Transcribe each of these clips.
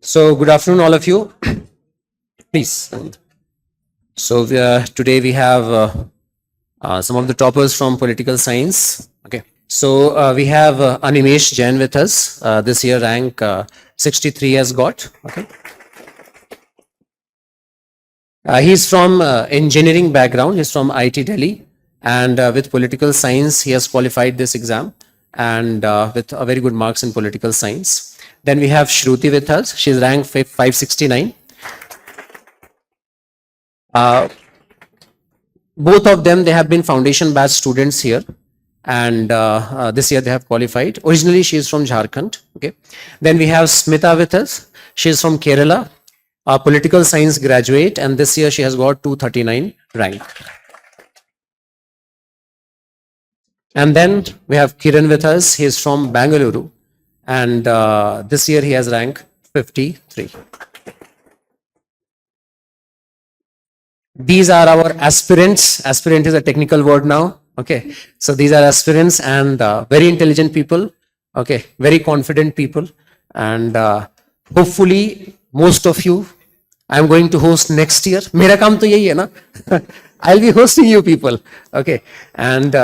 So, good afternoon, all of you. Please. So, today we have some of the toppers from political science. Okay. So, we have Animesh Jain with us. This year, rank 63 has got. Okay. He's from engineering background. He's from IT Delhi. And with political science, he has qualified this exam and with a very good marks in political science. Then we have Shruti with us. She's ranked 569. Both of them, they have been foundation batch students here, and this year they have qualified. Originally she is from Jharkhand. Okay. Then we have Smita with us. She is from Kerala, a political science graduate, and this year she has got 239 rank. And then we have Kiran with us. He is from Bangalore, and this year he has rank 53. These are our aspirants. Aspirant is a technical word now. Okay. So these are aspirants and very intelligent people. Okay. Very confident people. And hopefully most of you, I'm going to host next year. Mera kaam to yahi hai na. I'll be hosting you people. Okay. And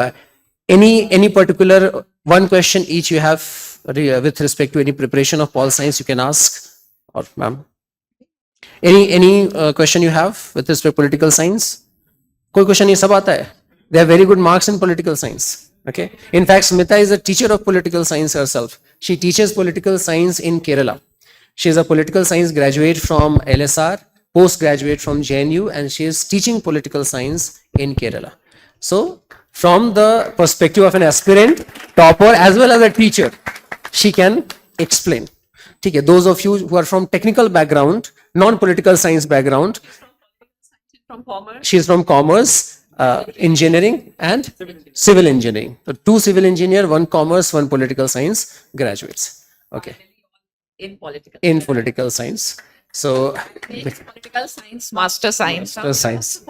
any particular one question each you have with respect to any preparation of pol science, you can ask. Or ma'am. Any question you have with respect to political science? कोई question नहीं, सब आता है. They have very good marks in political science. Okay. In fact, Smita is a teacher of political science herself. She teaches political science in Kerala. She is a political science graduate from LSR, postgraduate from JNU, and she is teaching political science in Kerala. So, from the perspective of an aspirant, topper, as well as a teacher, she can explain. Okay, those of you who are from technical background, non-political science background, From commerce. she is from commerce, engineering and civil engineering. So 2 civil engineer, 1 commerce, 1 political science graduates. Okay, In political. in political science. So Political science, master science. Master science.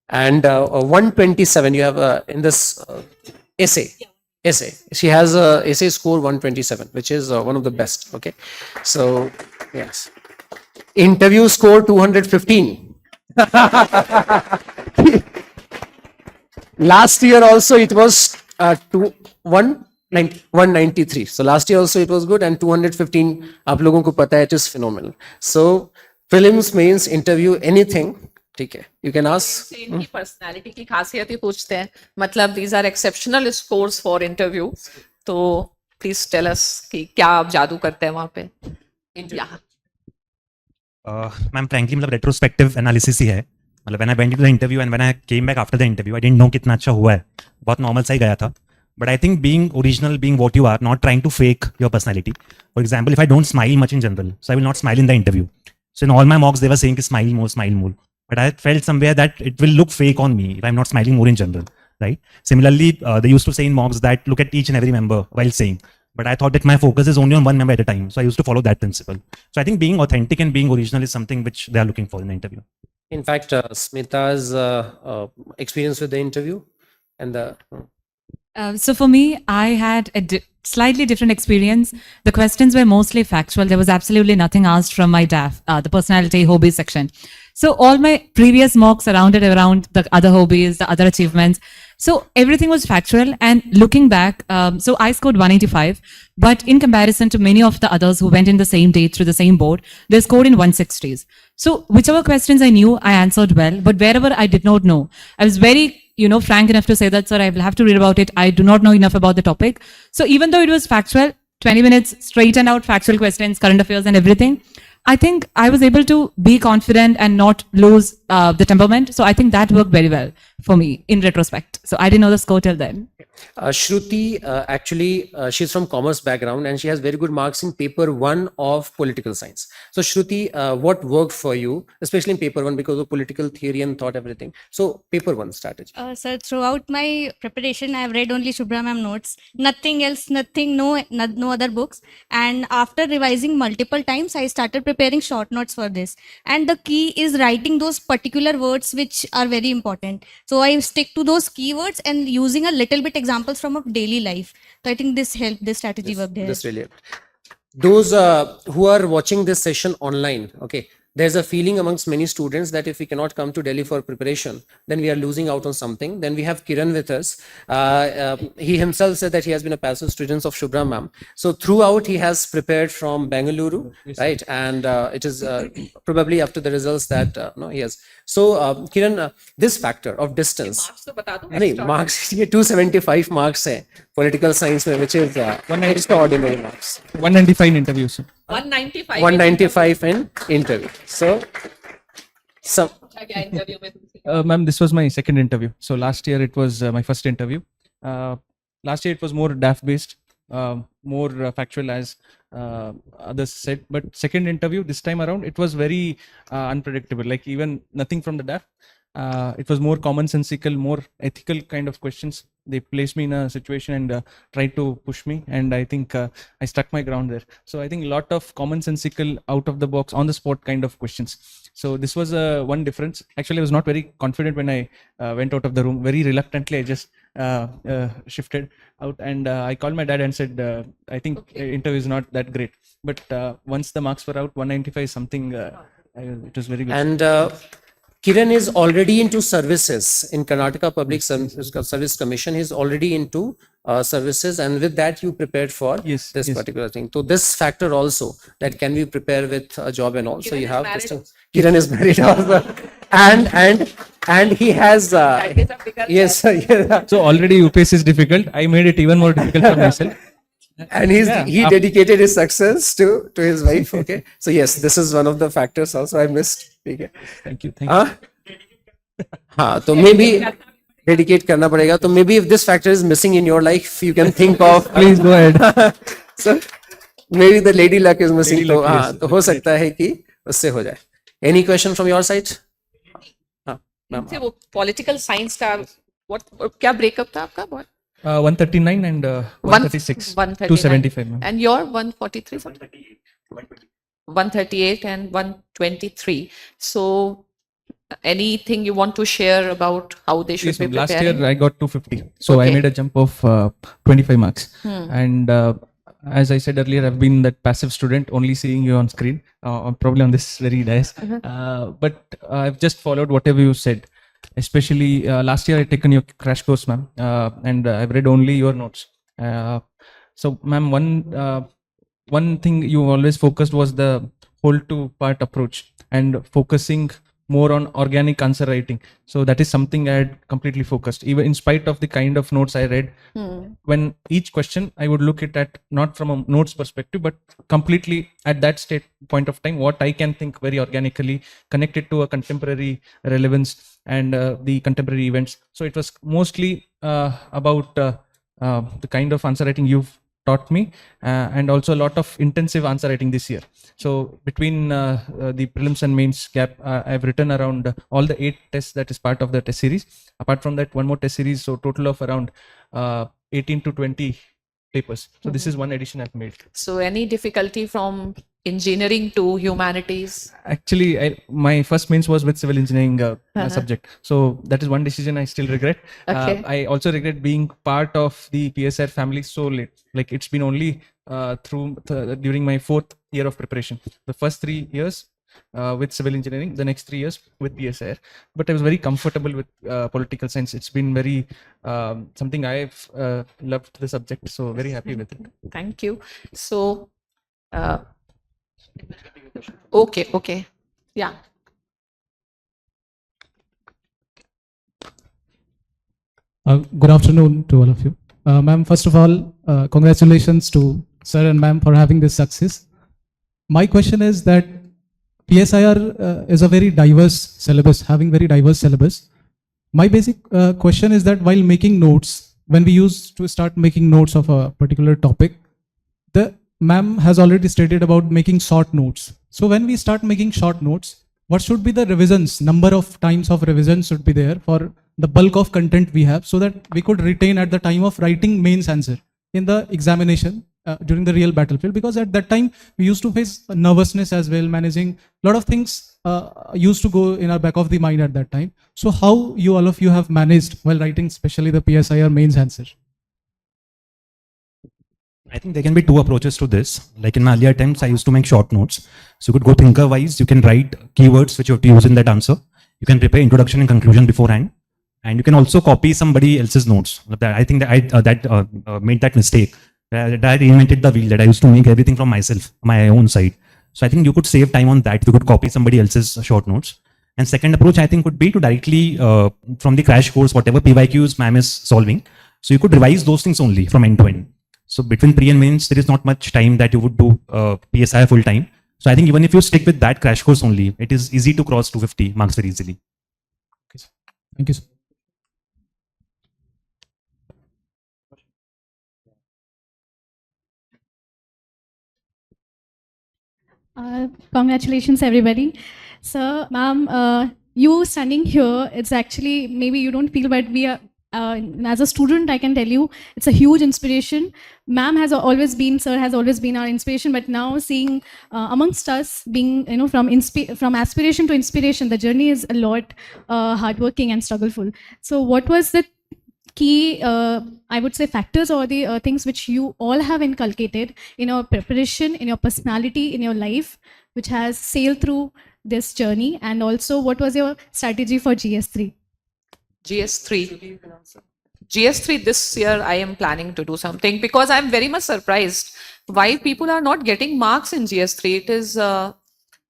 And 127 you have in this essay. Essay. She has a essay score 127, which is one of the best. Okay. So, yes. Interview score 215. Last year also it was 193. So last year also it was good, and 215 आप लोगों को पता है, it is phenomenal. So prelims, mains, interview, anything, ठीक है, you can ask. इनकी personality की खासियत ही पूछते हैं. मतलब these are exceptional scores for interview. तो please tell us कि क्या आप जादू करते हैं वहाँ पे. Yeah. मैम फ्रैंकली मतलब रेट्रोस्पेक्टिव एनालिसिस ही है. मतलब when I went to the interview and when I came back after the interview I didn't know कितना अच्छा हुआ है. बहुत नॉर्मल सा ही गया था. But I think being original, being what you are, not trying to fake your personality. For example, if I don't smile much in general, so I will not smile in the interview. So in all my mocks they were saying smile more, smile more. But I felt somewhere that it will look fake on me if I'm not smiling more in general, right? Similarly, they used to say in mocks that look at each and every member while saying. But I thought that my focus is only on one member at a time. So I used to follow that principle. So I think being authentic and being original is something which they are looking for in the interview. In fact, Smita's experience with the interview and the. So for me, I had a slightly different experience. The questions were mostly factual. There was absolutely nothing asked from my DAF, the personality hobbies section. So all my previous mocks surrounded around the other hobbies, the other achievements. So everything was factual. And looking back, so I scored 185, but in comparison to many of the others who went in the same day through the same board, they scored in 160s. So whichever questions I knew, I answered well, but wherever I did not know, I was very frank enough to say that, sir, I will have to read about it. I do not know enough about the topic. So even though it was factual, 20 minutes straight and out factual questions, current affairs and everything, I think I was able to be confident and not lose the temperament. So I think that worked very well for me in retrospect. So I didn't know the score till then. Shruti, actually, she's from commerce background and she has very good marks in paper 1 of political science. So Shruti, what worked for you, especially in paper 1 because of political theory and thought, everything. So paper 1 strategy. Sir, throughout my preparation, I have read only Shubhra ma'am notes, nothing else, no other books. And after revising multiple times, I started preparing short notes for this. And the key is writing those particular words which are very important. So I stick to those keywords and using a little bit examples from a daily life. So I think this helped, this strategy worked here. This really helped. those who are watching this session online, okay, there's a feeling amongst many students that if we cannot come to Delhi for preparation, then we are losing out on something. Then we have Kiran with us. He himself said that he has been a passive student of Shubhra ma'am. So throughout he has prepared from Bengaluru, right? And it is probably after the results that no, he has. So Kiran, this factor of distance. Marks तो बता दो नहीं marks ये 275 marks है political science में which is extraordinary marks 195 in interview, sir. 195 195 in interview so some क्या interview में तुमसे Ma'am, this was my second interview. So last year it was my first interview. Last year it was more DAF based, more factual as others said. But second interview this time around, it was very unpredictable. Like even nothing from the DAF. It was more commonsensical, more ethical kind of questions. They placed me in a situation and tried to push me, and I think I stuck my ground there. So I think a lot of commonsensical, out of the box, on the spot kind of questions. So this was one difference. Actually, I was not very confident when I went out of the room. Very reluctantly, I just shifted out, and I called my dad and said, "I think interview is not that great." But once the marks were out, 195 is something. It was very good. and Kiran is already into services in Karnataka Public Service Commission. He's already into services, and with that you prepared for Yes, this yes. particular thing. So this factor also that can we prepare with a job and all. So Kiran you is have married this thing. Kiran is married also, and he has Is a bigger yes yeah. So already UPS is difficult. I made it even more difficult for myself. And he dedicated his success to his wife. Okay, so yes, this is one of the factors also I missed. Okay. Thank you. Thank you. हाँ हाँ तो may be dedicate करना पड़ेगा तो may be if this factor is missing in your life you can think of Please go ahead. So may be the lady luck is missing Lady तो luck, हाँ yes. तो हो सकता है कि उससे हो जाए any question from your side हाँ मैम से वो पॉलिटिकल साइंस का what क्या ब्रेकअप था आपका बहुत 139 and 136. 275. ma'am. and your 143 138 and 123 so anything you want to share about how they should Yes, be ma'am. Last preparing? year I got 250. So I Okay. made a jump of 25 marks. And as I said earlier, I've been that passive student, only seeing you on screen, probably on this very dais. But I've just followed whatever you said. Especially last year, I taken your crash course, ma'am, and I've read only your notes. So, ma'am, one thing you always focused was the whole two part approach and focusing more on organic answer writing. So that is something I had completely focused. Even in spite of the kind of notes I read, when each question I would look at not from a notes perspective, but completely at that point of time, what I can think very organically, connected to a contemporary relevance and the contemporary events. So it was mostly about the kind of answer writing you've taught me, and also a lot of intensive answer writing this year. So between the prelims and mains gap, I've written around all the 8 tests that is part of the test series. Apart from that, one more test series, so total of around 18 to 20 papers. So this is one addition I've made. so any difficulty from engineering to humanities Actually, my first mains was with civil engineering subject. So that is one decision I still regret. Okay. I also regret being part of the PSR family so late. Like it's been only during my 4th year of preparation. The first 3 years with civil engineering, the next 3 years with PSR. But I was very comfortable with political science. It's been very something I've loved the subject. So very happy with it. thank you so okay yeah Good afternoon to all of you. Ma'am, first of all, congratulations to sir and ma'am for having this success. My question is that PSIR is a very diverse syllabus, having very diverse syllabus. My basic question is that while making notes, when we used to start making notes of a particular topic, the ma'am has already stated about making short notes. So when we start making short notes, what should be the revisions, number of times of revisions should be there for the bulk of content we have, so that we could retain at the time of writing mains answer in the examination during the real battlefield, because at that time we used to face nervousness as well, managing a lot of things used to go in our back of the mind at that time. So how all of you have managed while writing especially the PSIR mains answer? I think there can be two approaches to this. Like in my earlier attempts, I used to make short notes. So you could go thinker wise. You can write keywords which you have to use in that answer. You can prepare introduction and conclusion beforehand, and you can also copy somebody else's notes. I think that I made that mistake. That I reinvented the wheel. That I used to make everything from myself, my own side. So I think you could save time on that. You could copy somebody else's short notes. And second approach, I think, would be to directly from the crash course, whatever PYQs ma'am is solving. So you could revise those things only from end to end. So between pre and mains, there is not much time that you would do PSI full time. So I think even if you stick with that crash course only, it is easy to cross 250 marks very easily. Thank you, sir. Congratulations, everybody. So, ma'am, you standing here, it's actually, maybe you don't feel, but we are, as a student, I can tell you, it's a huge inspiration. Ma'am has always been, sir has always been our inspiration, but now seeing amongst us being, from aspiration to inspiration, the journey is a lot hardworking and struggleful. So, what was the key, I would say, factors or the things which you all have inculcated in your preparation, in your personality, in your life, which has sailed through this journey? And also, what was your strategy for GS3? GS3. GS3 this year, I am planning to do something because I'm very much surprised why people are not getting marks in GS3. It is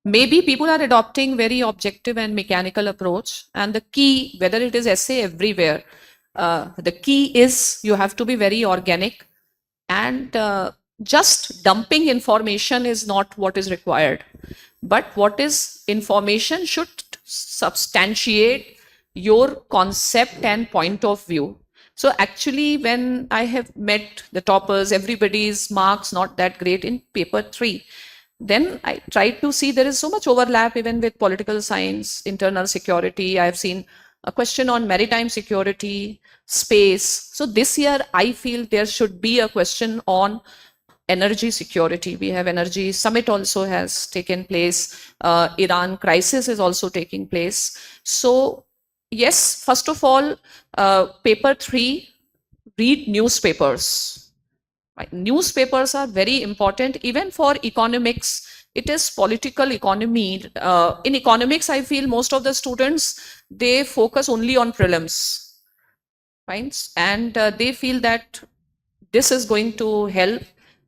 maybe people are adopting very objective and mechanical approach, and the key, whether it is essay everywhere, the key is you have to be very organic, and just dumping information is not what is required. But what is information should substantiate your concept and point of view. So actually, when I have met the toppers, everybody's marks not that great in paper 3. Then I tried to see there is so much overlap even with political science, internal security. I have seen a question on maritime security, space. So this year, I feel there should be a question on energy security. We have energy summit also has taken place. Iran crisis is also taking place. So yes, first of all, paper 3, read newspapers. Right? Newspapers are very important even for economics. It is political economy. In economics, I feel most of the students, they focus only on prelims. Right? And they feel that this is going to help,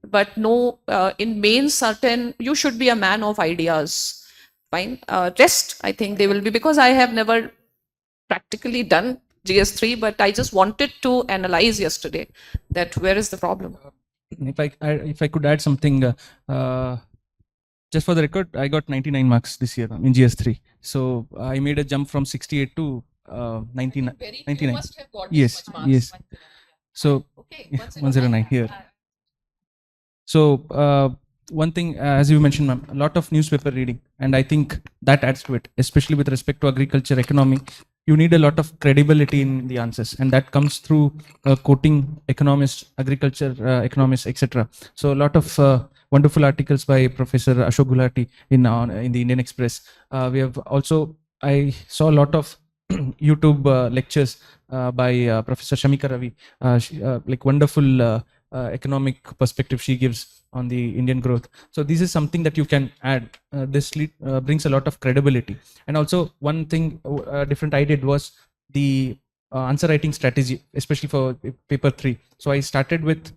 but no, in main certain, you should be a man of ideas. Fine. Rest, I think they will be, because I have never practically done GS3, but I just wanted to analyze yesterday that where is the problem. If I could add something, just for the record, I got 99 marks this year in GS3. So I made a jump from 68 to 99. You must have got Yes, this much marks. yes. So Okay, 109 here. So one thing, as you mentioned, ma'am, a lot of newspaper reading, and I think that adds to it, especially with respect to agriculture, economy. You need a lot of credibility in the answers, and that comes through quoting economists, agriculture economists, etc. So a lot of wonderful articles by Professor Ashok Gulati in the Indian Express. We have also, I saw a lot of YouTube lectures by Professor Shamika Ravi, like wonderful economic perspective she gives on the Indian growth. So this is something that you can add. This brings a lot of credibility. And also one thing different I did was the answer writing strategy, especially for paper 3. So I started with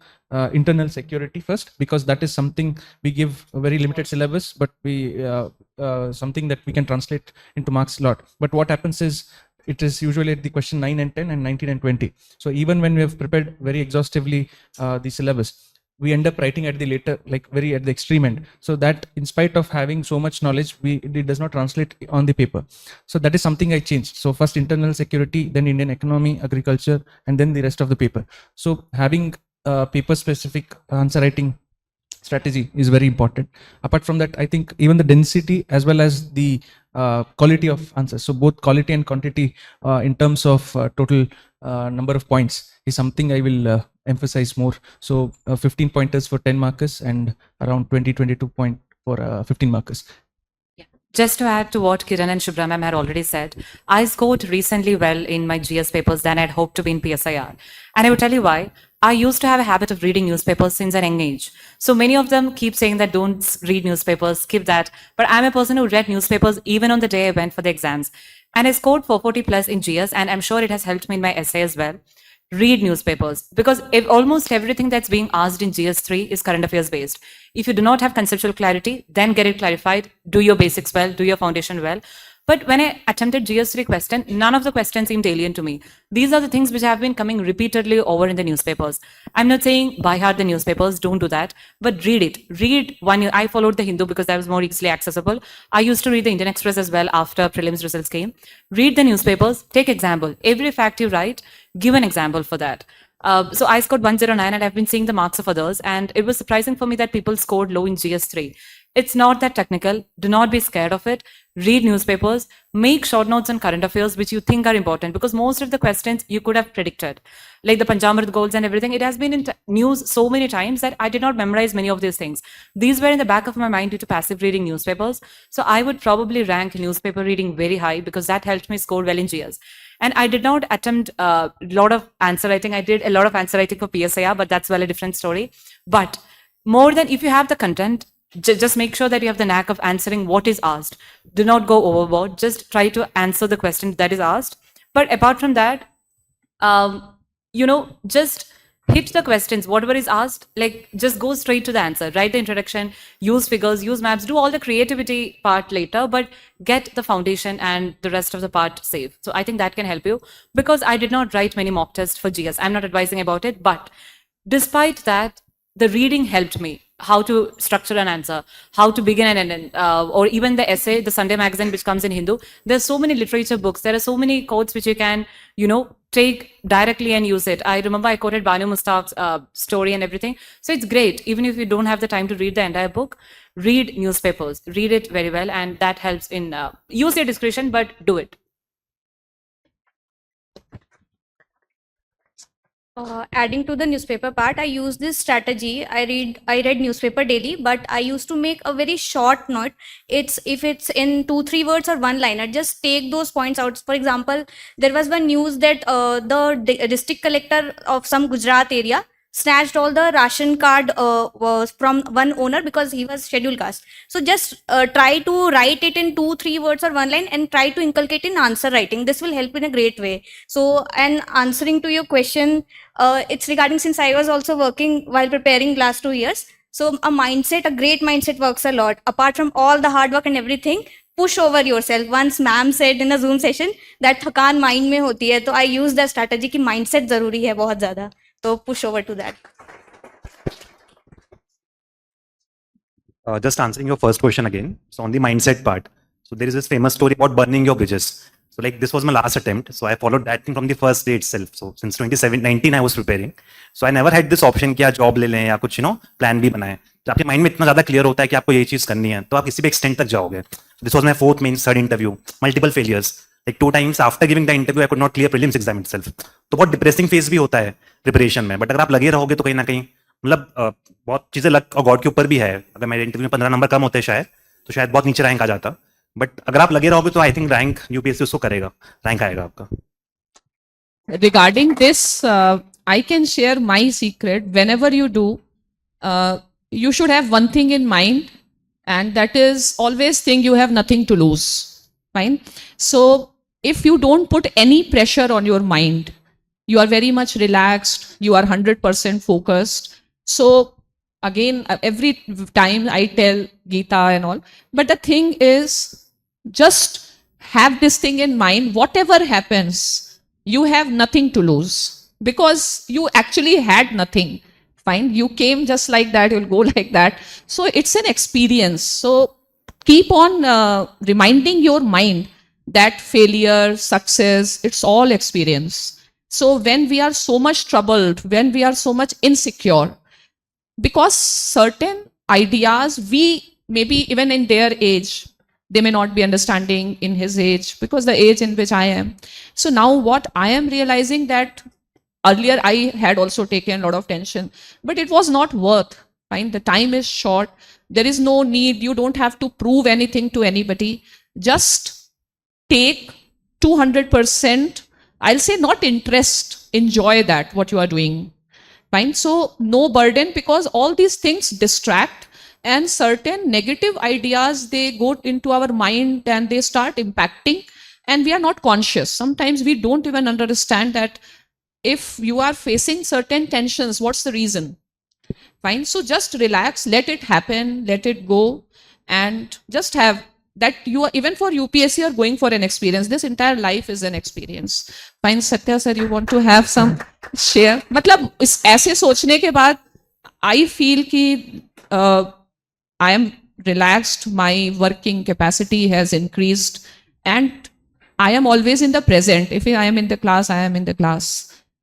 internal security first, because that is something we give a very limited syllabus, but we something that we can translate into marks a lot. But what happens is, it is usually at the question 9 and 10 and 19 and 20. So even when we have prepared very exhaustively the syllabus, we end up writing at the later, like very at the extreme end. So that in spite of having so much knowledge, it does not translate on the paper. So that is something I changed. So first internal security, then Indian economy, agriculture, and then the rest of the paper. So having paper specific answer writing strategy is very important. Apart from that, I think even the density as well as the quality of answers. So both quality and quantity in terms of total number of points is something I will emphasize more. So 15 pointers for 10 markers and around 22 point for 15 markers. Just to add to what Kiran and Shubhra ma'am had already said, I scored recently well in my GS papers than I'd hoped to be in PSIR. And I will tell you why. I used to have a habit of reading newspapers since an young age. So many of them keep saying that don't read newspapers, skip that. But I'm a person who read newspapers even on the day I went for the exams. And I scored 440 plus in GS, and I'm sure it has helped me in my essay as well. Read newspapers, because if almost everything that's being asked in GS3 is current affairs based. If you do not have conceptual clarity, then get it clarified, do your basics well, do your foundation well. But when I attempted GS3 question, none of the questions seemed alien to me. These are the things which have been coming repeatedly over in the newspapers. I'm not saying by heart the newspapers, don't do that, but read it. Read one. I followed the Hindu because that was more easily accessible. I used to read the Indian Express as well after prelims results came. Read the newspapers, take example. Every fact you write, give an example for that. So I scored 109 and I've been seeing the marks of others, and it was surprising for me that people scored low in GS3. It's not that technical. Do not be scared of it. Read newspapers, make short notes on current affairs which you think are important, because most of the questions you could have predicted, like the Panchamrit goals and everything. It has been in news so many times that I did not memorize many of these things. These were in the back of my mind due to passive reading newspapers. So I would probably rank newspaper reading very high because that helped me score well in GS. And I did not attempt a lot of answer writing. I did a lot of answer writing for PSIR, but that's well a different story. But more than, if you have the content, just make sure that you have the knack of answering what is asked. Do not go overboard. Just try to answer the question that is asked. But apart from that, just hit the questions, whatever is asked, like just go straight to the answer. Write the introduction, use figures, use maps, do all the creativity part later, but get the foundation and the rest of the part safe. So I think that can help you, because I did not write many mock tests for GS. I'm not advising about it, but despite that, the reading helped me. How to structure an answer, how to begin and end, or even the essay, the Sunday magazine which comes in Hindu. There's so many literature books. There are so many quotes which you can, take directly and use it. I remember I quoted Banu Mustaf's story and everything. So it's great. Even if you don't have the time to read the entire book, read newspapers. Read it very well, and that helps in use your discretion, but do it. Adding to the newspaper part, I use this strategy. I read newspaper daily, but I used to make a very short note. If it's in 2-3 words or one liner, just take those points out. For example, there was one news that the district collector of some Gujarat area snatched all the ration card was from one owner because he was scheduled caste. So just try to write it in 2-3 words or one line and try to inculcate in answer writing. This will help in a great way. So, and answering to your question, it's regarding, since I was also working while preparing last 2 years. So a great mindset works a lot. Apart from all the hard work and everything, push over yourself. Once ma'am said in a Zoom session that थकान mind में होती है, तो I use the strategy कि mindset जरूरी है बहुत ज़्यादा. So push over to that. Just answering your first question again. So on the mindset part, so there is this famous story about burning your bridges. So like this was my last attempt. So I followed that thing from the first day itself. So since 2019 I was preparing. So I never had this option कि आप job ले लें या कुछ plan भी बनाएं. तो आपके माइंड में इतना ज्यादा क्लियर होता है कि आपको ये चीज करनी है, तो आप किसी भी एक्सटेंट तक जाओगे. This was my 4th means 3rd interview. Multiple failures. Like 2 times after giving the interview I could not clear prelims exam itself. तो बहुत डिप्रेसिंग फेज भी होता है प्रिपरेशन में. बट अगर आप लगे रहोगे तो कहीं ना कहीं मतलब बहुत चीजें लक और गॉड के ऊपर भी है. अगर मेरे इंटरव्यू में 15 नंबर कम होते शायद, तो शायद बहुत नीचे रैंक आ जाता. बट अगर आप लगे रहोगे तो आई थिंक रैंक यूपीएससी उसको करेगा, रैंक आएगा आपका. Regarding this, I can share my secret. Whenever you do, you should have one thing in mind, and that is always think you have nothing to lose. Fine. So if you don't put any pressure on your mind, you are very much relaxed, you are 100% focused. So again, every time I tell Geeta and all, but the thing is, just have this thing in mind. Whatever happens, you have nothing to lose, because you actually had nothing. Fine, you came just like that, you'll go like that. So it's an experience. So keep on reminding your mind that failure, success, it's all experience. So when we are so much troubled, when we are so much insecure, because certain ideas, we maybe even in their age, they may not be understanding in his age, because the age in which I am. So now what I am realizing that earlier I had also taken a lot of tension, but it was not worth. Fine, the time is short. There is no need. You don't have to prove anything to anybody. Just take 200%. I'll say not interest. Enjoy that, what you are doing. Fine. So no burden, because all these things distract, and certain negative ideas, they go into our mind and they start impacting, and we are not conscious. Sometimes we don't even understand that if you are facing certain tensions, what's the reason? Fine. So just relax, let it happen, let it go, and just have that you are, even for UPSC, you are going for an experience. This entire life is an experience. Fine. Satya sir, you want to have some share? मतलब इस ऐसे सोचने के बाद I feel कि I am relaxed, my working capacity has increased, and I am always in the present. If I am in the class, I am in the class.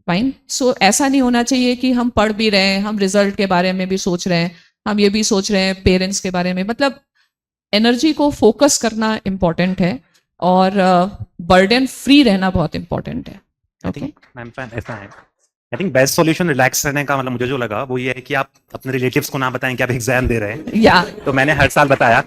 Fine. So ऐसा नहीं होना चाहिए कि हम पढ़ भी रहे हैं, हम रिजल्ट के बारे में भी सोच रहे हैं, हम ये भी सोच रहे हैं पेरेंट्स के बारे में. मतलब एनर्जी को फोकस करना इम्पोर्टेंट है, और बर्डन फ्री रहना बहुत इम्पोर्टेंट है. आई थिंक ऐसा है. I think best solution relax रहने का, मतलब मुझे जो लगा वो ये है कि आप अपने रिलेटिव्स को ना बताएं कि आप एग्जाम दे रहे हैं. या तो मैंने हर साल बताया,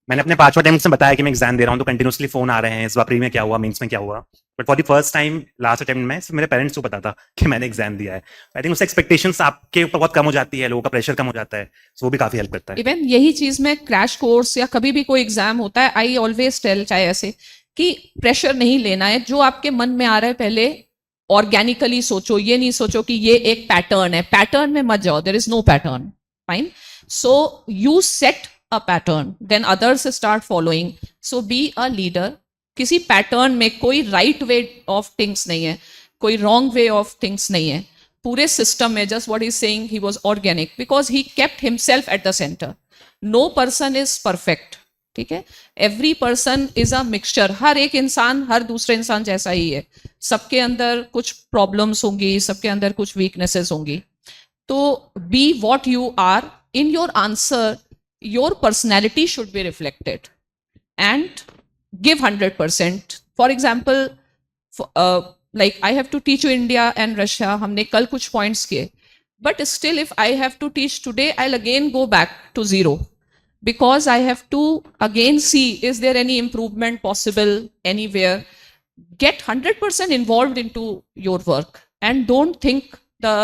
मैंने अपने 5 अटेम्प्ट्स में बताया कि मैं एग्जाम दे रहा हूँ, तो कंटिन्यूसली फोन आ रहे हैं, इस बार प्री में क्या हुआ, मेंस में क्या हुआ. But for the first time last attempt में सिर्फ मेरे पेरेंट्स को पता था कि मैंने एग्जाम दिया है. आई थिंक उससे एक्सपेक्टेशंस आपके ऊपर बहुत कम हो जाती है, लोगों का प्रेशर कम हो जाता है, सो वो भी काफी हेल्प करता है. इवन यही चीज में क्रैश कोर्स या कभी भी कोई एग्जाम होता है, आई ऑलवेज टेल, चाहे ऐसे कि प्रेशर नहीं लेना है. जो आपके मन में आ रहा है पहले ऑर्गेनिकली सोचो, ये नहीं सोचो कि ये एक पैटर्न है, पैटर्न में मत जाओ. There is no pattern. Fine. So you set a pattern, then others start following. So be a leader. किसी पैटर्न में कोई राइट वे ऑफ थिंग्स नहीं है, कोई रॉन्ग वे ऑफ थिंग्स नहीं है. पूरे सिस्टम में just what is saying, he was organic because he kept himself at the centre. No person is perfect. ठीक है. Every person is a mixture. हर एक इंसान हर दूसरे इंसान जैसा ही है. सबके अंदर कुछ प्रॉब्लम्स होंगी, सबके अंदर कुछ वीकनेसेस होंगी. तो be what you are. In your answer your personality should be reflected, and give 100%. For example, like I have to teach you India and Russia. हमने कल कुछ points किए, but still if I have to teach today, I'll again go back to zero, because I have to again see, is there any improvement possible anywhere. Get 100% involved into your work, and don't think the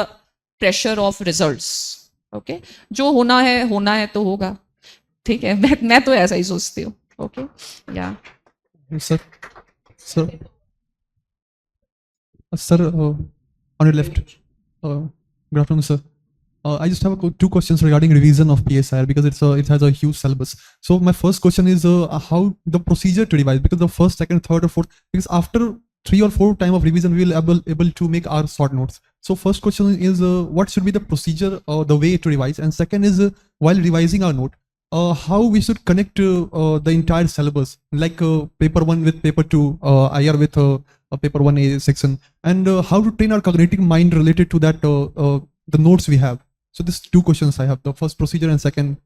pressure of results. Okay, जो होना है तो होगा. ठीक है. मैं तो ऐसा ही सोचती हूँ. Okay. Yeah. Sir, sir, sir, on your left. Good afternoon, sir. I just have 2 questions regarding revision of PSIR, because it has a huge syllabus. So my first question is how the procedure to revise, because the first, second, third, or fourth, because after 3 or 4 time of revision, we will able to make our short notes. So first question is what should be the procedure or the way to revise, and second is while revising our note, how we should connect the entire syllabus, like paper 1 with paper 2, IR with paper 1A section, and how to train our cognitive mind related to that, the notes we have. So these 2 questions I have. The first procedure and second.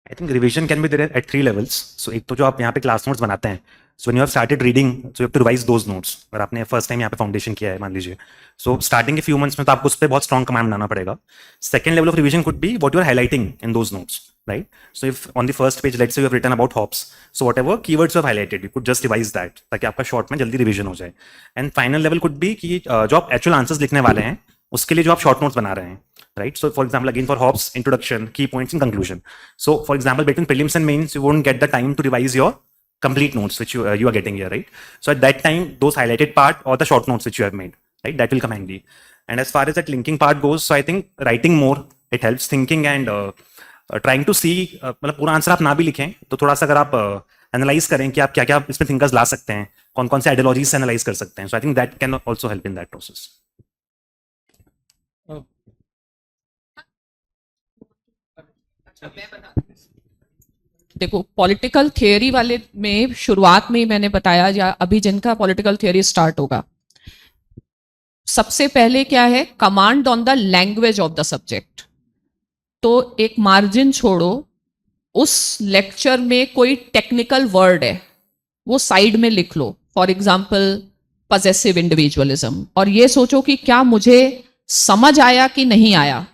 I think revision can be there at 3 levels. So एक तो जो आप यहाँ पे class notes बनाते हैं, so when you have started reading, so you have to revise those notes. अगर आपने फर्स्ट टाइम यहाँ पे फाउंडेशन किया है मान लीजिए, so starting के few months में तो आपको उस पर बहुत strong कमांड बनाना पड़ेगा. Second level of revision could be what you are highlighting in those notes, right? So if on the first page, let's say you have written about hops, so whatever keywords you have highlighted, you could just revise that ताकि आपका short में जल्दी revision हो जाए. And final level could be कि जो आप actual answers लिखने वाले हैं, उसके लिए जो आप short notes बना रहे हैं. Right. So, for example, again for hops, introduction, key points, and conclusion. So, for example, between prelims and mains, you won't get the time to revise your complete notes which you are getting here, right? So, at that time, those highlighted part or the short notes which you have made, right, that will come handy. And as far as that linking part goes, so I think writing more, it helps. Thinking and trying to see, मतलब पूरा answer आप ना भी लिखें, तो थोड़ा सा अगर आप एनालाइज करें कि आप क्या क्या इसमें थिंकर्स ला सकते हैं, कौन कौन से आइडियोलॉजीज से एनालाइज कर सकते हैं. So I think that can also help in that process. देखो, पॉलिटिकल थियोरी वाले में शुरुआत में ही मैंने बताया, या अभी जिनका पॉलिटिकल थियोरी स्टार्ट होगा, सबसे पहले क्या है, command on the language of the subject. तो एक मार्जिन छोड़ो, उस लेक्चर में कोई टेक्निकल वर्ड है वो साइड में लिख लो. फॉर एग्जाम्पल पजेसिव इंडिविजुअलिज्म, और ये सोचो कि क्या मुझे समझ आया कि नहीं आया.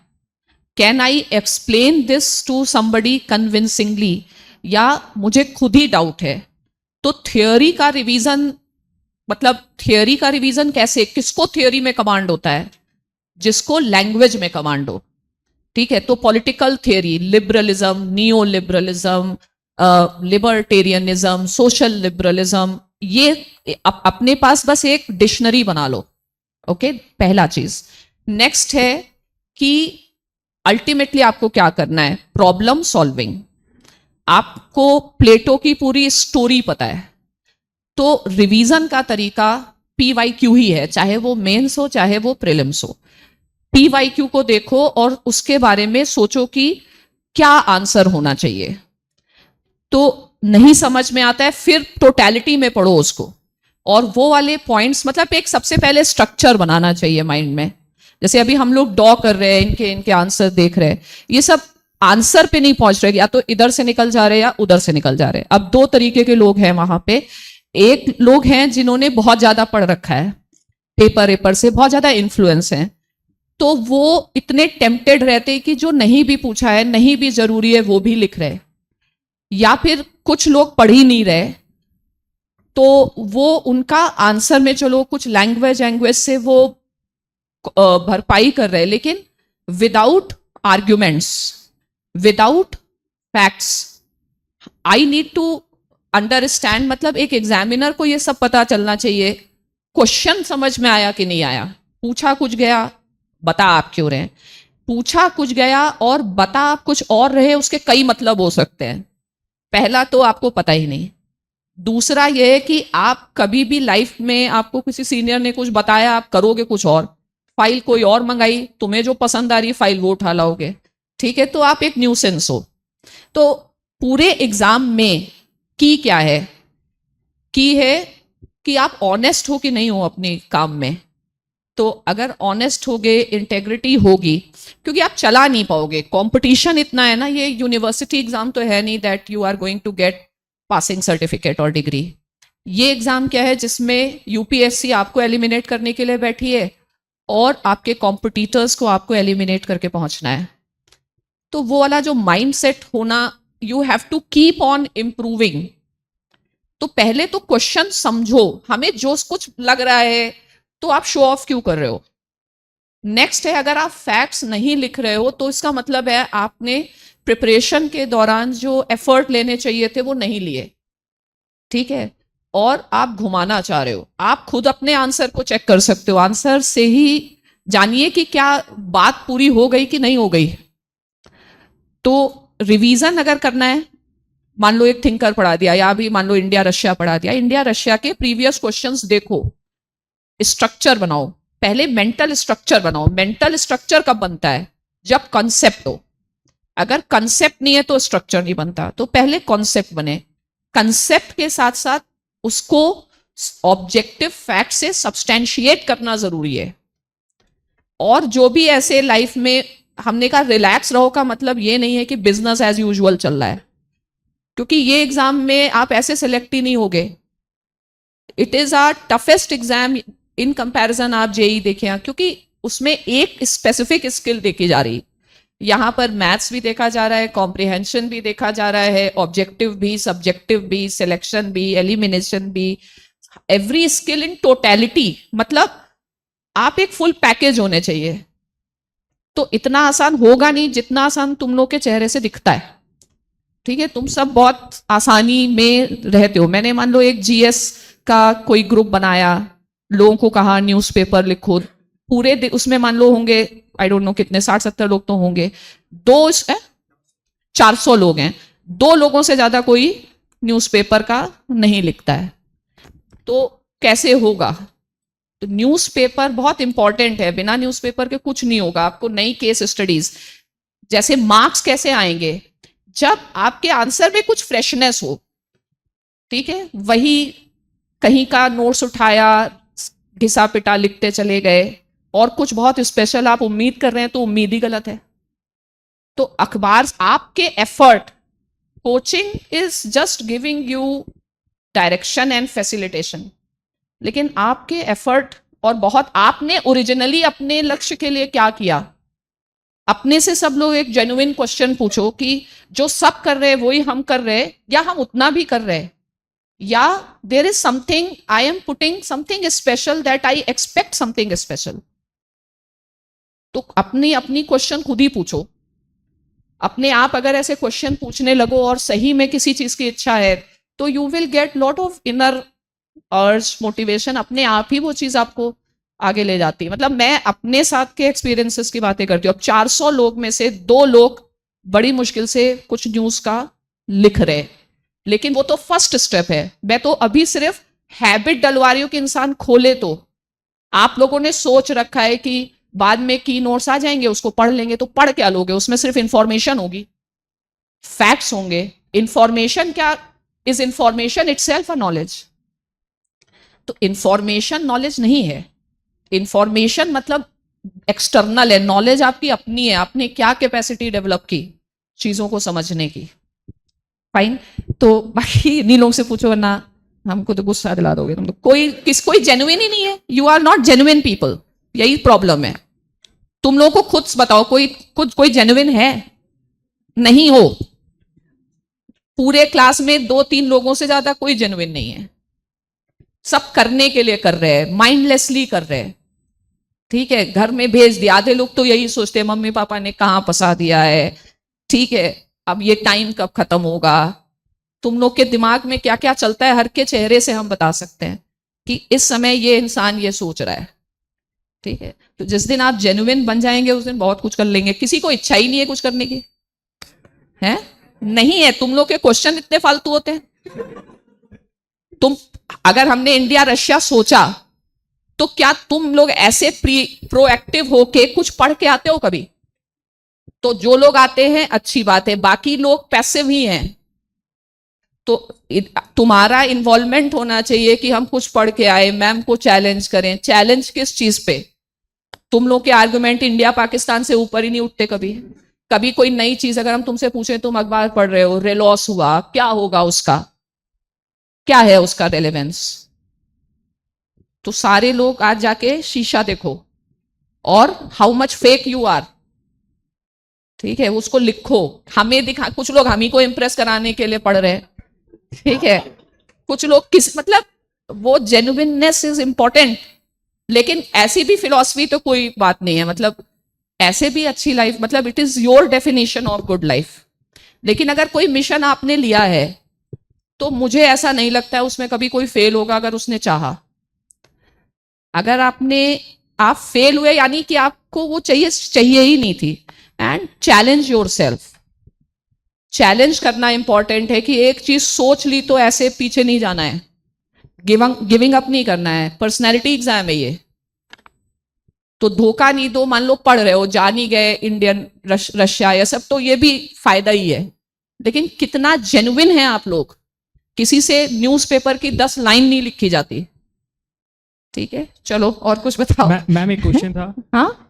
Can I explain this to somebody convincingly, या मुझे खुद ही डाउट है. तो थियोरी का रिवीजन मतलब थियोरी का रिवीजन कैसे, किसको थियोरी में कमांड होता है? जिसको लैंग्वेज में कमांड हो, ठीक है? तो political theory, liberalism, neo liberalism, libertarianism, social liberalism, ये अपने पास बस एक डिक्शनरी बना लो, ओके? पहला चीज। नेक्स्ट है कि अल्टीमेटली आपको क्या करना है, प्रॉब्लम सॉल्विंग। आपको प्लेटो की पूरी स्टोरी पता है, तो रिवीजन का तरीका PYQ ही है, चाहे वो मेंस हो चाहे वो प्रीलिम्स हो। PYQ को देखो और उसके बारे में सोचो कि क्या आंसर होना चाहिए। तो नहीं समझ में आता है, फिर टोटलिटी में पढ़ो उसको, और वो वाले पॉइंट्स, मतलब एक सबसे पहले स्ट्रक्चर बनाना चाहिए माइंड में। जैसे अभी हम लोग ड्रॉ कर रहे हैं, इनके आंसर देख रहे हैं, ये सब आंसर पे नहीं पहुंच रहे, या तो इधर से निकल जा रहे हैं या उधर से निकल जा रहे हैं। अब दो तरीके के लोग हैं वहां पे। एक लोग हैं जिन्होंने बहुत ज्यादा पढ़ रखा है, पेपर से बहुत ज्यादा इन्फ्लुएंस है, तो वो इतने टेम्प्टेड रहते हैं कि जो नहीं भी पूछा है, नहीं भी जरूरी है, वो भी लिख रहे। या फिर कुछ लोग पढ़ ही नहीं रहे, तो वो उनका आंसर में चलो कुछ लैंग्वेज से वो भरपाई कर रहे हैं, लेकिन without arguments, without facts. I need to understand, मतलब एक एग्जामिनर को ये सब पता चलना चाहिए, क्वेश्चन समझ में आया कि नहीं आया, पूछा कुछ गया, बता आप क्यों रहे, पूछा कुछ गया और बता आप कुछ और रहे, उसके कई मतलब हो सकते हैं। पहला तो आपको पता ही नहीं, दूसरा यह है कि आप कभी भी लाइफ में आपको किसी सीनियर ने कुछ बताया, आप करोगे कुछ और, फाइल कोई और मंगाई, तुम्हें जो पसंद आ रही है फाइल वो उठा लाओगे, ठीक है? तो आप एक न्यूसेंस हो। तो पूरे एग्जाम में की क्या है? की है कि आप ऑनेस्ट हो कि नहीं हो अपने काम में। तो अगर ऑनेस्ट होगे, इंटेग्रिटी होगी, क्योंकि आप चला नहीं पाओगे, कंपटीशन इतना है ना, ये यूनिवर्सिटी एग्जाम तो है नहीं that you are going to get passing certificate और डिग्री। ये एग्जाम क्या है जिसमें यूपीएससी आपको एलिमिनेट करने के लिए बैठी है और आपके कॉम्पिटिटर्स को आपको एलिमिनेट करके पहुंचना है। तो वो वाला जो माइंड सेट होना, you have to keep on improving. तो पहले तो क्वेश्चन समझो, हमें जो कुछ लग रहा है तो आप शो ऑफ क्यों कर रहे हो। नेक्स्ट है, अगर आप फैक्ट्स नहीं लिख रहे हो तो इसका मतलब है आपने प्रिपरेशन के दौरान जो एफर्ट लेने चाहिए थे वो नहीं लिए, ठीक है? और आप घुमाना चाह रहे हो। आप खुद अपने आंसर को चेक कर सकते हो, आंसर से ही जानिए कि क्या बात पूरी हो गई कि नहीं हो गई। तो रिवीजन अगर करना है, मान लो एक थिंकर पढ़ा दिया, या भी मान लो इंडिया रशिया पढ़ा दिया, इंडिया रशिया के प्रीवियस क्वेश्चंस देखो, स्ट्रक्चर बनाओ, पहले मेंटल स्ट्रक्चर बनाओ। मेंटल स्ट्रक्चर कब बनता है? जब कॉन्सेप्ट हो। अगर कॉन्सेप्ट नहीं है तो स्ट्रक्चर नहीं बनता। तो पहले कॉन्सेप्ट बने, कॉन्सेप्ट के साथ साथ उसको ऑब्जेक्टिव फैक्ट से सब्सटैंशिएट करना जरूरी है। और जो भी ऐसे लाइफ में हमने कहा रिलैक्स रहो, का मतलब ये नहीं है कि बिजनेस एज यूजुअल चल रहा है, क्योंकि ये एग्जाम में आप ऐसे सेलेक्ट ही नहीं होगे। It is our toughest exam in comparison आप जेई देखें, क्योंकि उसमें एक स्पेसिफिक स्किल देखी जा रही। यहाँ पर मैथ्स भी देखा जा रहा है, कॉम्प्रिहेंशन भी देखा जा रहा है, ऑब्जेक्टिव भी, सब्जेक्टिव भी, सिलेक्शन भी, एलिमिनेशन भी, एवरी स्किल इन टोटलिटी। मतलब आप एक फुल पैकेज होने चाहिए। तो इतना आसान होगा नहीं जितना आसान तुम लोग के चेहरे से दिखता है, ठीक है? तुम सब बहुत आसानी में रहते हो। मैंने मान लो एक जीएस का कोई ग्रुप बनाया, लोगों को कहा न्यूज़पेपर लिखो, पूरे उसमें मान लो होंगे आई डोंट नो कितने, 60-70 लोग तो होंगे, 400 लोग हैं, 2 लोगों से ज्यादा कोई न्यूज़पेपर का नहीं लिखता है। तो कैसे होगा? तो न्यूज़पेपर बहुत इंपॉर्टेंट है, बिना न्यूज़पेपर के कुछ नहीं होगा। आपको नई केस स्टडीज, जैसे मार्क्स कैसे आएंगे? जब आपके आंसर में कुछ फ्रेशनेस हो, ठीक है? वही कहीं का नोट्स उठाया, घिसा पिटा लिखते चले गए, और कुछ बहुत स्पेशल आप उम्मीद कर रहे हैं तो उम्मीद ही गलत है। तो अखबार, आपके effort, coaching is just giving you direction and facilitation, लेकिन आपके एफर्ट और बहुत आपने ओरिजिनली अपने लक्ष्य के लिए क्या किया। अपने से सब लोग एक जेन्युइन क्वेश्चन पूछो कि जो सब कर रहे हैं वही हम कर रहे हैं, या हम उतना भी कर रहे हैं। या there is something I am putting something special that I expect something special. तो अपनी अपनी क्वेश्चन खुद ही पूछो अपने आप। अगर ऐसे क्वेश्चन पूछने लगो और सही में किसी चीज की इच्छा है तो you will get lot of inner अर्ज, मोटिवेशन, अपने आप ही वो चीज आपको आगे ले जाती है। मतलब मैं अपने साथ के एक्सपीरियंसेस की बातें करती हूँ। अब 400 लोग में से 2 लोग बड़ी मुश्किल से कुछ न्यूज का लिख रहे, लेकिन वो तो फर्स्ट स्टेप है। मैं तो अभी सिर्फ हैबिट डलवा रही हूँ कि इंसान खोले। तो आप लोगों ने सोच रखा है कि बाद में की नोट्स आ जाएंगे, उसको पढ़ लेंगे, तो पढ़ क्या लोगे? उसमें सिर्फ इंफॉर्मेशन होगी, फैक्ट्स होंगे। इंफॉर्मेशन क्या is information itself a knowledge? तो इंफॉर्मेशन नॉलेज नहीं है। इंफॉर्मेशन मतलब एक्सटर्नल है, नॉलेज आपकी अपनी है। आपने क्या कैपेसिटी डेवलप की चीजों को समझने की। फाइन, तो बाकी इन्हीं लोगों से पूछो, वरना हमको तो गुस्सा दिला दोगे तुम। तो कोई जेन्युइन ही नहीं है। You are not genuine people, यही प्रॉब्लम है। तुम लोगों को खुद बताओ कोई जेन्युइन है? नहीं हो। पूरे क्लास में 2-3 लोगों से ज्यादा कोई जेन्युइन नहीं है। सब करने के लिए कर रहे हैं, माइंडलेसली कर रहे हैं। ठीक है, घर में भेज दिया। आधे लोग तो यही सोचते हैं मम्मी पापा ने कहां फंसा दिया है। ठीक है, अब ये टाइम कब खत्म होगा? तुम लोग के दिमाग में क्या क्या चलता है, हर के चेहरे से हम बता सकते हैं कि इस समय ये इंसान ये सोच रहा है। ठीक है, तो जिस दिन आप जेन्युइन बन जाएंगे उस दिन बहुत कुछ कर लेंगे। किसी को इच्छा ही नहीं है कुछ करने की, है नहीं है। तुम लोग के क्वेश्चन इतने फालतू होते हैं। अगर हमने इंडिया रशिया सोचा तो क्या तुम लोग ऐसे प्रोएक्टिव होके कुछ पढ़ के आते हो कभी? तो जो लोग आते हैं अच्छी बात है, बाकी लोग पैसिव ही हैं। तो तुम्हारा इन्वॉल्वमेंट होना चाहिए कि हम कुछ पढ़ के आए, मैम को चैलेंज करें। चैलेंज किस चीज पे? तुम लोग के आर्गुमेंट इंडिया पाकिस्तान से ऊपर ही नहीं उठते कभी। कभी कोई नई चीज अगर हम तुमसे पूछें, तुम अखबार पढ़ रहे हो, रेलॉस हुआ, क्या होगा उसका, क्या है उसका रेलेवेंस? तो सारे लोग आज जाके शीशा देखो और how much fake you are. ठीक है, उसको लिखो, हमें दिखा। कुछ लोग हम ही को इंप्रेस कराने के लिए पढ़ रहे हैं। ठीक है, कुछ लोग मतलब वो जेन्युइननेस इज इंपॉर्टेंट। लेकिन ऐसी भी फिलॉसफी तो कोई बात नहीं है। मतलब ऐसे भी अच्छी लाइफ, मतलब it is your definition of good life. लेकिन अगर कोई मिशन आपने लिया है तो मुझे ऐसा नहीं लगता है उसमें कभी कोई फेल होगा अगर उसने चाहा। अगर आप फेल हुए यानी कि आपको वो चाहिए ही नहीं थी। And challenge yourself. चैलेंज करना इंपॉर्टेंट है कि एक चीज सोच ली तो ऐसे पीछे नहीं जाना है, गिविंग अप नहीं करना है। पर्सनैलिटी एग्जाम है ये, तो धोखा नहीं दो। मान लो पढ़ रहे हो, जान ही गए इंडियन रशिया ये सब, तो ये भी फायदा ही है। लेकिन कितना जेन्युइन है आप लोग? किसी से न्यूज़पेपर की 10 लाइन नहीं लिखी जाती। ठीक है, चलो और कुछ बताओ। मैम एक क्वेश्चन था। हाँ,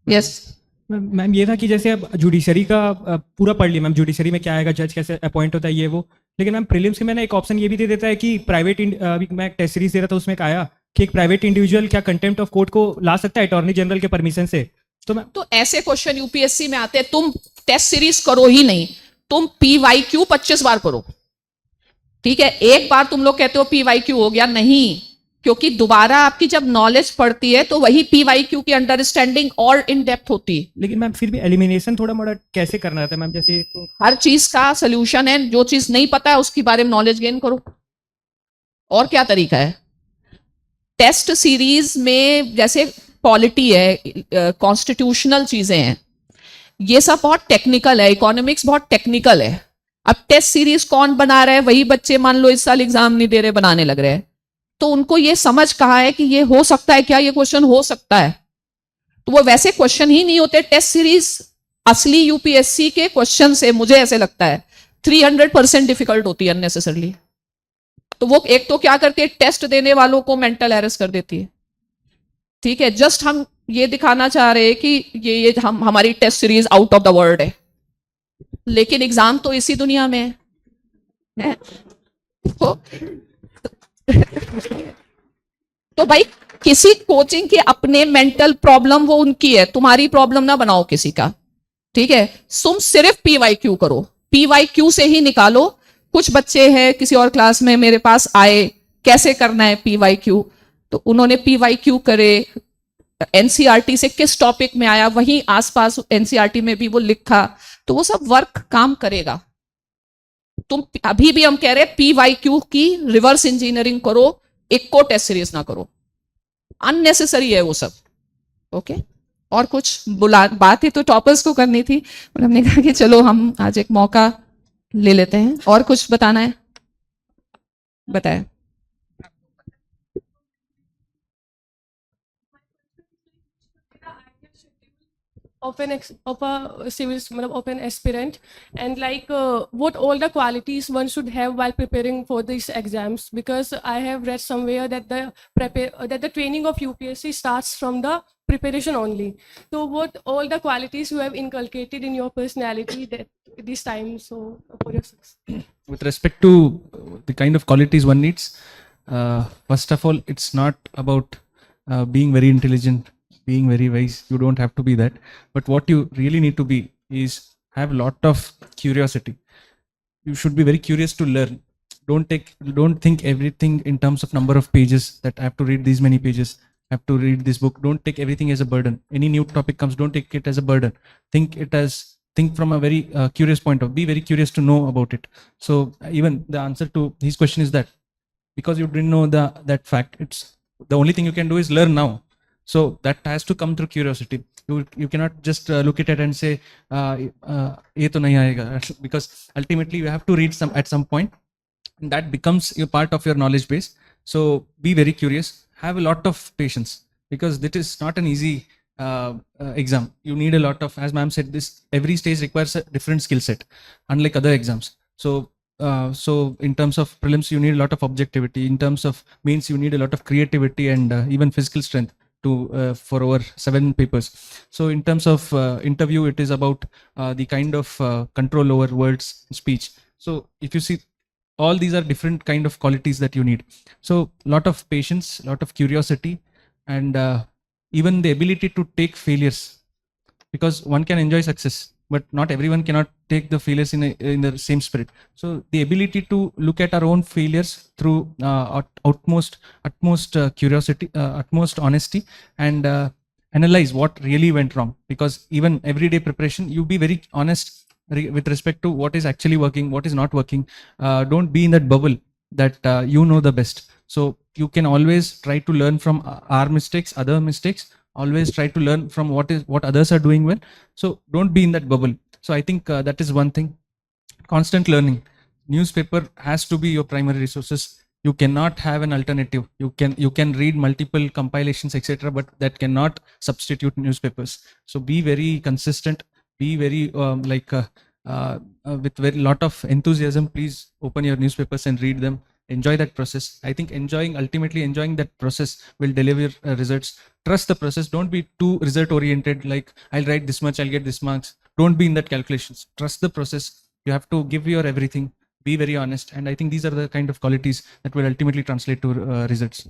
यस मैम ये था कि जैसे अब जुडिशरी का पूरा पढ़ लिया मैम, जुडिशरी में क्या आएगा, जज कैसे अपॉइंट होता है, ये वो। लेकिन मैम प्रीलिम्स के मैंने एक ऑप्शन ये भी दे देता है कि प्राइवेट, अभी मैं टेस्ट सीरीज दे रहा था उसमें एक आया कि एक प्राइवेट इंडिविजुअल क्या कंटेम्प्ट ऑफ कोर्ट को ला सकता है अटॉर्नी जनरल के परमिशन से। तो ऐसे क्वेश्चन यूपीएससी में आते हैं। तुम टेस्ट सीरीज करो ही नहीं, तुम PYQ 25 बार करो। ठीक है, एक बार तुम लोग कहते हो PYQ हो गया, नहीं, क्योंकि दोबारा आपकी जब नॉलेज पड़ती है तो वही PYQ की अंडरस्टैंडिंग और इन डेप्थ होती है। लेकिन मैम फिर भी एलिमिनेशन थोड़ा मोड़ा कैसे करना रहता है मैम? जैसे हर चीज का सोल्यूशन है। जो चीज नहीं पता है उसके बारे में नॉलेज गेन करो। और क्या तरीका है? टेस्ट सीरीज में जैसे पॉलिटी है, कॉन्स्टिट्यूशनल चीजें हैं, ये सब बहुत टेक्निकल है। इकोनॉमिक्स बहुत टेक्निकल है। अब टेस्ट सीरीज कौन बना रहा है? वही बच्चे मान लो इस साल एग्जाम नहीं दे रहे, बनाने लग रहे हैं। तो उनको ये समझ कहाँ है कि ये हो सकता है, क्या ये क्वेश्चन हो सकता है? तो वो वैसे क्वेश्चन ही नहीं होते। टेस्ट सीरीज असली यूपीएससी के क्वेश्चन से मुझे ऐसे लगता है 300% डिफिकल्ट होती है अननेसेसरली। तो वो एक तो क्या करती है, टेस्ट देने वालों को मेंटल हेरेस कर देती है। ठीक है, जस्ट हम ये दिखाना चाह रहे हैं कि ये हमारी test series out of the world है, लेकिन एग्जाम तो इसी दुनिया में है। तो भाई किसी कोचिंग के अपने मेंटल प्रॉब्लम वो उनकी है, तुम्हारी प्रॉब्लम ना बनाओ किसी का। ठीक है, तुम सिर्फ PYQ करो, PYQ से ही निकालो कुछ बच्चे हैं किसी और क्लास में मेरे पास आए, कैसे करना है PYQ, तो उन्होंने PYQ करे, NCERT से किस टॉपिक में आया वहीं आसपास NCERT में भी वो लिखा, तो वो सब वर्क काम करेगा। तुम अभी भी हम कह रहे हैं PYQ की रिवर्स इंजीनियरिंग करो, एक को टेस्ट सीरीज ना करो, अननेसेसरी है वो सब। ओके, और कुछ बातें तो टॉपर्स को करनी थी, और हमने कहा कि चलो हम आज एक मौका ले लेते हैं। और कुछ बताना है, बताएं। of a civil of an aspirant, and like what all the qualities one should have while preparing for these exams, because I have read somewhere that the training of UPSC starts from the preparation only. So what all the qualities you have inculcated in your personality that this time, so for your success? With respect to the kind of qualities one needs, first of all, it's not about being very intelligent, being very wise. You don't have to be that, but what you really need to be is have a lot of curiosity. You should be very curious to learn. Don't think everything in terms of number of pages, that I have to read these many pages, I have to read this book. Don't take everything as a burden. Any new topic comes, don't take it as a burden. Think from a very curious point of view. Be very curious to know about it. So even the answer to his question is that because you didn't know that fact, it's the only thing you can do is learn now. So that has to come through curiosity. You cannot just look at it and say ye to nahi aayega, because ultimately you have to read at some point, and that becomes a part of your knowledge base. So be very curious, have a lot of patience, because that is not an easy exam. You need a lot of, as ma'am said, this every stage requires a different skill set, unlike other exams. So in terms of prelims, you need a lot of objectivity. In terms of mains, you need a lot of creativity and even physical strength for over 7 papers. So in terms of interview, it is about the kind of control over words and speech. So if you see, all these are different kind of qualities that you need. So lot of patience, lot of curiosity, and even the ability to take failures, because one can enjoy success, but not everyone cannot take the failures in the same spirit. So the ability to look at our own failures through utmost curiosity, utmost honesty, and analyze what really went wrong. Because even everyday preparation, you be very honest with respect to what is actually working, what is not working. Don't be in that bubble that you know the best. So you can always try to learn from our mistakes, other mistakes. Always try to learn from what others are doing well. So don't be in that bubble. So I think that is one thing. Constant learning. Newspaper has to be your primary resources. You cannot have an alternative. You can read multiple compilations, etc., but that cannot substitute newspapers. So be very consistent. Be very with very lot of enthusiasm. Please open your newspapers and read them. Enjoy that process. I think ultimately enjoying that process will deliver results. Trust the process. Don't be too result oriented, like I'll write this much, I'll get this marks. Don't be in that calculations. Trust the process. You have to give your everything. Be very honest. And I think these are the kind of qualities that will ultimately translate to results.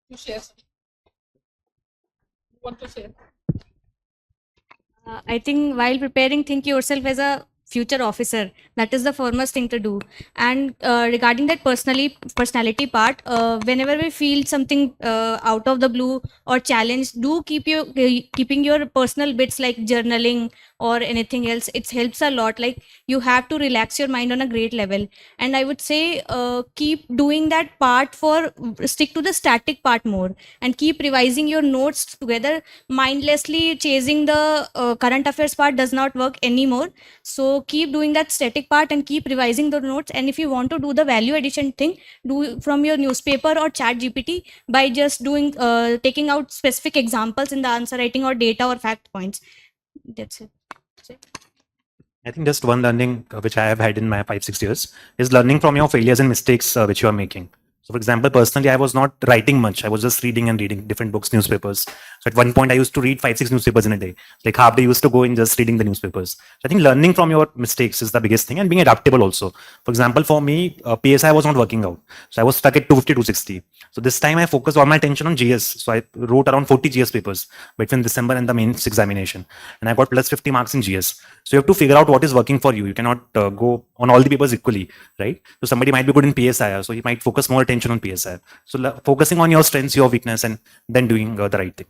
You share some. Want to share? I think while preparing, think yourself as a future officer. That is the foremost thing to do. And regarding that personality part, whenever we feel something out of the blue or challenge, do keeping your personal bits like journaling or anything else. It helps a lot. Like you have to relax your mind on a great level. And I would say keep doing that part stick to the static part more, and keep revising your notes together. Mindlessly chasing the current affairs part does not work anymore. So keep doing that static part and keep revising the notes. And if you want to do the value addition thing, do from your newspaper or chat GPT by just doing taking out specific examples in the answer writing or data or fact points. That's it. I think just one learning which I have had in my 5-6 years is learning from your failures and mistakes which you are making. So for example, personally, I was not writing much. I was just reading and reading different books, newspapers. So at one point, I used to read 5-6 newspapers in a day. Like half day used to go in just reading the newspapers. So I think learning from your mistakes is the biggest thing, and being adaptable also. For example, for me, PSI was not working out. So I was stuck at 250, 260. So this time I focused all my attention on GS. So I wrote around 40 GS papers between December and the mains examination. And I got plus 50 marks in GS. So you have to figure out what is working for you. You cannot go on all the papers equally, right? So somebody might be good in PSI, so he might focus more attention on PSI. So focusing on your strengths, your weakness, and then doing the right thing.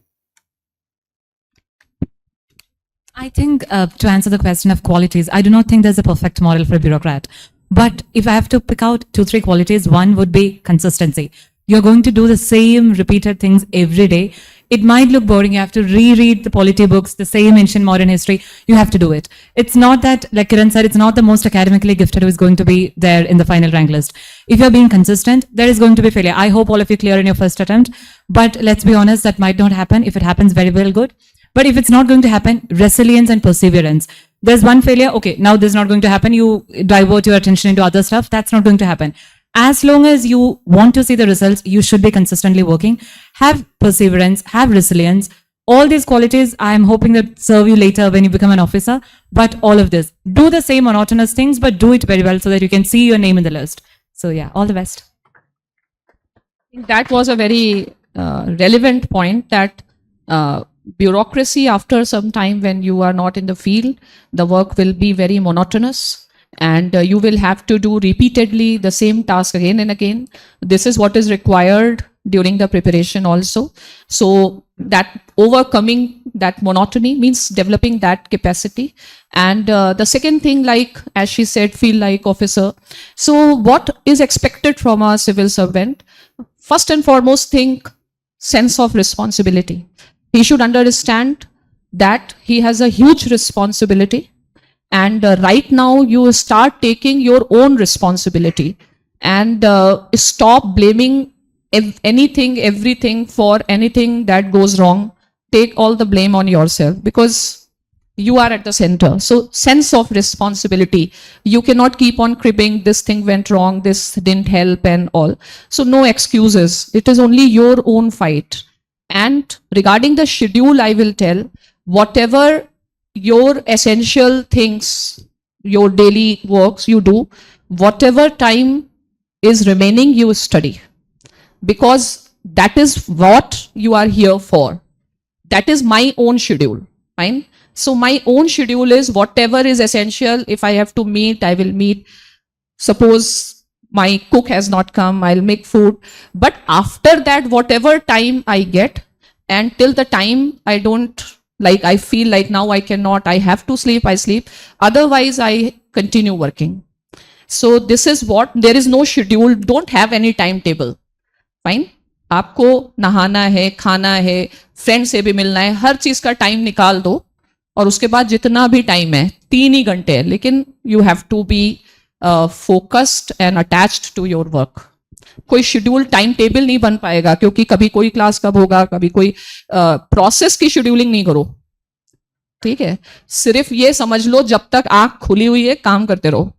I think to answer the question of qualities, I do not think there's a perfect model for a bureaucrat. But if I have to pick out 2-3 qualities, one would be consistency. You're going to do the same repeated things every day. It might look boring. You have to reread the polity books, the same ancient modern history. You have to do it. It's not that, like Kiran said, it's not the most academically gifted who is going to be there in the final rank list. If you're being consistent, there is going to be failure. I hope all of you clear in your first attempt. But let's be honest, that might not happen. If it happens, very well good. But if it's not going to happen, resilience and perseverance. There's one failure. Okay, now this is not going to happen. You divert your attention into other stuff. That's not going to happen. As long as you want to see the results, you should be consistently working. Have perseverance, have resilience. All these qualities, I'm hoping that serve you later when you become an officer. But all of this, do the same monotonous things, but do it very well so that you can see your name in the list. So yeah, all the best. That was a very relevant point, that bureaucracy, after some time when you are not in the field, the work will be very monotonous, and you will have to do repeatedly the same task again and again. This is what is required during the preparation also. So that overcoming that monotony means developing that capacity. And the second thing, like as she said, feel like officer. So what is expected from a civil servant? First and foremost, think sense of responsibility. He should understand that he has a huge responsibility, and right now you start taking your own responsibility, and stop blaming everything for anything that goes wrong. Take all the blame on yourself, because you are at the center. So sense of responsibility. You cannot keep on cribbing, this thing went wrong, this didn't help and all. So no excuses. It is only your own fight. And regarding the schedule, I will tell, whatever your essential things, your daily works you do, whatever time is remaining, you study. Because that is what you are here for. That is my own schedule, fine? So my own schedule is whatever is essential. If I have to meet, I will meet. Suppose my cook has not come, I'll make food. But after that, whatever time I get, and till the time I don't, like I feel like now I cannot, I have to sleep, I sleep. Otherwise, I continue working. So this is what, there is no schedule, don't have any timetable, fine? आपको नहाना है, खाना है, friend से भी मिलना है, हर चीज का टाइम निकाल दो, और उसके बाद जितना भी टाइम है, 3 ही घंटे है, लेकिन you have to be focused and attached to your work. कोई शेड्यूल टाइम टेबल नहीं बन पाएगा, क्योंकि कभी कोई क्लास कब होगा, कभी कोई प्रोसेस की शेड्यूलिंग नहीं करो, ठीक है? सिर्फ ये समझ लो जब तक आंख खुली हुई है काम करते रहो,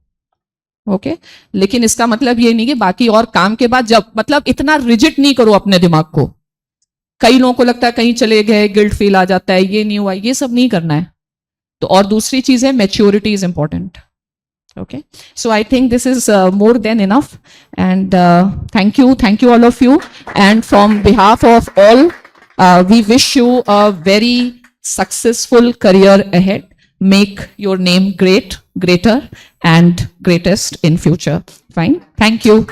ओके? लेकिन इसका मतलब ये नहीं कि बाकी और काम के बाद जब, मतलब इतना रिजिड नहीं करो अपने दिमाग को. कई लोगों को लगता है कहीं चले गए, गिल्ट फील आ जाता है, ये नहीं हुआ, ये सब नहीं करना है. तो और दूसरी चीज है, maturity is important. Okay, so I think this is more than enough, and thank you all of you, and from behalf of all, we wish you a very successful career ahead. Make your name greater and greatest in future. Fine, thank you.